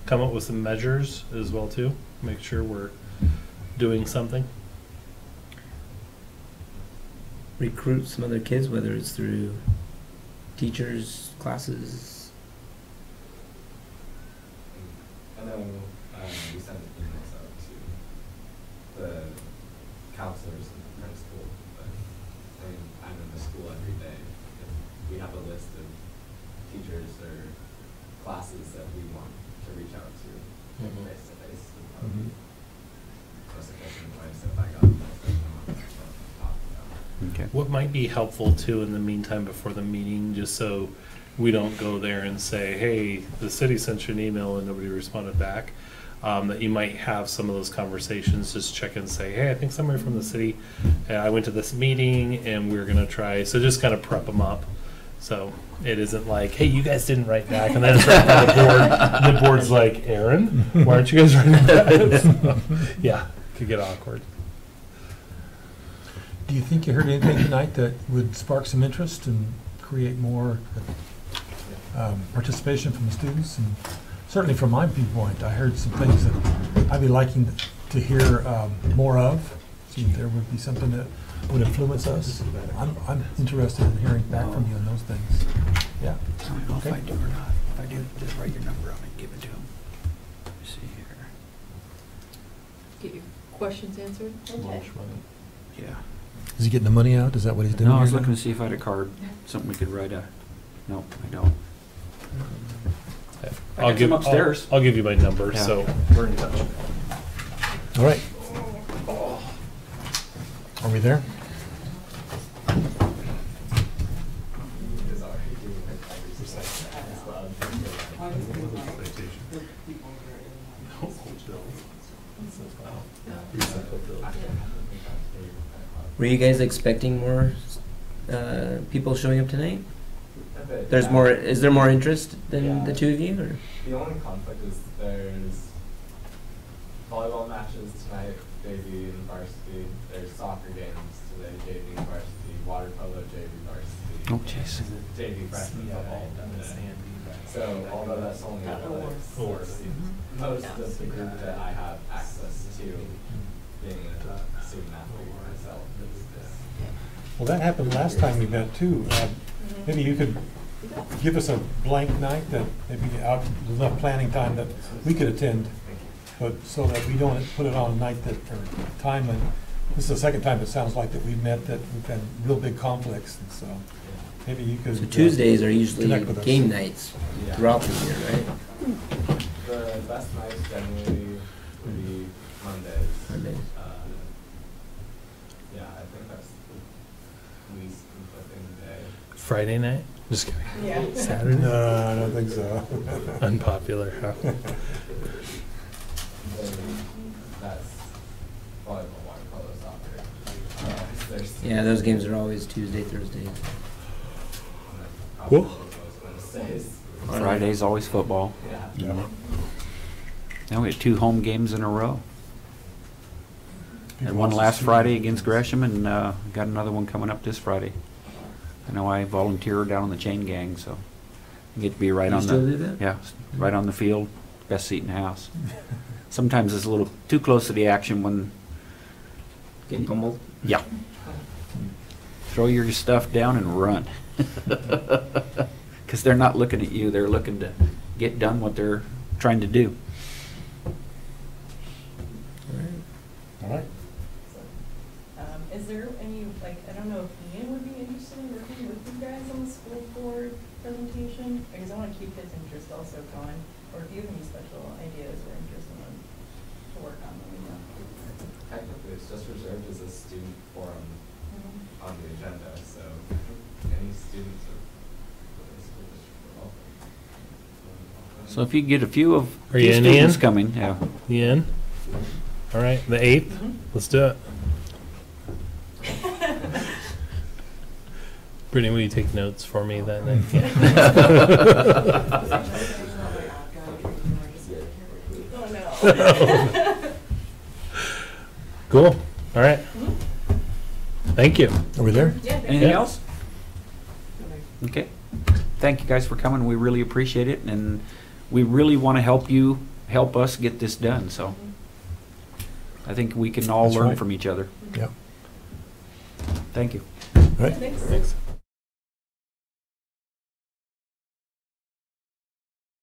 come up with some measures as well too. Make sure we're doing something. Recruit some other kids, whether it's through teachers, classes. I know we sent emails out to the counselors and the principal, but I mean, I'm in the every day. If we have a list of teachers or classes that we want to reach out to Mhm. face to face, would probably be most efficient way. So if I got most of them on there, so talk about. Okay. What might be helpful too in the meantime before the meeting, just so we don't go there and say, hey, the city sent you an email and nobody responded back, that you might have some of those conversations, just check and say, hey, I think somebody from the city, I went to this meeting and we're gonna try, so just kind of prep them up. So it isn't like, hey, you guys didn't write back, and then it's right by the board, and the board's like, Aaron, why aren't you guys writing back? So, yeah, could get awkward. Do you think you heard anything tonight that would spark some interest and create more participation from the students? And certainly from my viewpoint, I heard some things that I'd be liking to hear more of. See if there would be something that would influence us. I'm interested in hearing back from you on those things. Yeah. I don't know if Okay. I do or not. If I do, just write your number on it and give it to him. Let me see here. Get your questions answered? Okay. Yeah. Is he getting the money out? Is that what he's doing? No, I was here looking now? to see if I had a card, something we could write a, no, I don't. I got some upstairs. I'll give you my number, Yeah. so we're in touch. All right. Are we there? Is already doing like 5% as well. Were you guys expecting more people showing up tonight? A bit, There's yeah. more. Is there more interest than Yeah. the two of you? Or? The only conflict is there's volleyball matches tonight, JV and varsity. There's soccer games today, JV and varsity. Water polo, JV varsity. Oh, jeez. JV freshman football today. So although that's only athletics, most of the group that I have access to, being a student athlete myself, is Well, that happened last time we met too. Maybe you could give us a blank night that maybe out enough planning time that we could attend, but so that we don't put it on a night that, or time, and this is the second time it sounds like that we've met that we've had real big conflicts, and so maybe you could. So Tuesdays are usually connect with us. game nights Yeah. throughout the year, right? The best nights generally would be Mondays. Mondays. Yeah, I think that's the least conflicting day. Friday night? Just kidding. Yeah. Saturday? No, I don't think so. Unpopular, huh? Then that's volleyball, water polo, soccer. There's Yeah, those games are always Tuesday, Thursdays. Cool. Wednesdays. Friday's always football. Yeah. Yeah. Now we had 2 home games in a row. Had People one also last see- Friday against Gresham, and got another one coming up this Friday. I know I volunteer down on the chain gang, so I get to be right You on still the do that? yeah, right on the field, best seat in the house. Sometimes it's a little too close to the action when Getting pummeled. yeah. Throw your stuff down and run. Because they're not looking at you; they're looking to get done what they're trying to do. All right. Is there any, like, I don't know if Ian would be interested in working with you guys on the school board presentation? Because I want to keep his interest also going, or if you have any special ideas or interest in them to work on, let me know. Technically, it's just reserved as a student forum Mhm. on the agenda, so any students of the school district are welcome. So if you get a few of Are you in, students Ian? coming, yeah. You in? All right, the 8th? Mhm. Let's do it. Brittany, will you take notes for me that night? Oh, no. Cool. All right. Thank you. Are we there? Yeah, thank Anything Yeah. else? Okay. Thank you guys for coming. We really appreciate it, and we really want to help us get this done, so I think we can all That's learn right. from each other. Yep. Thank you. All right. Thanks. Thanks.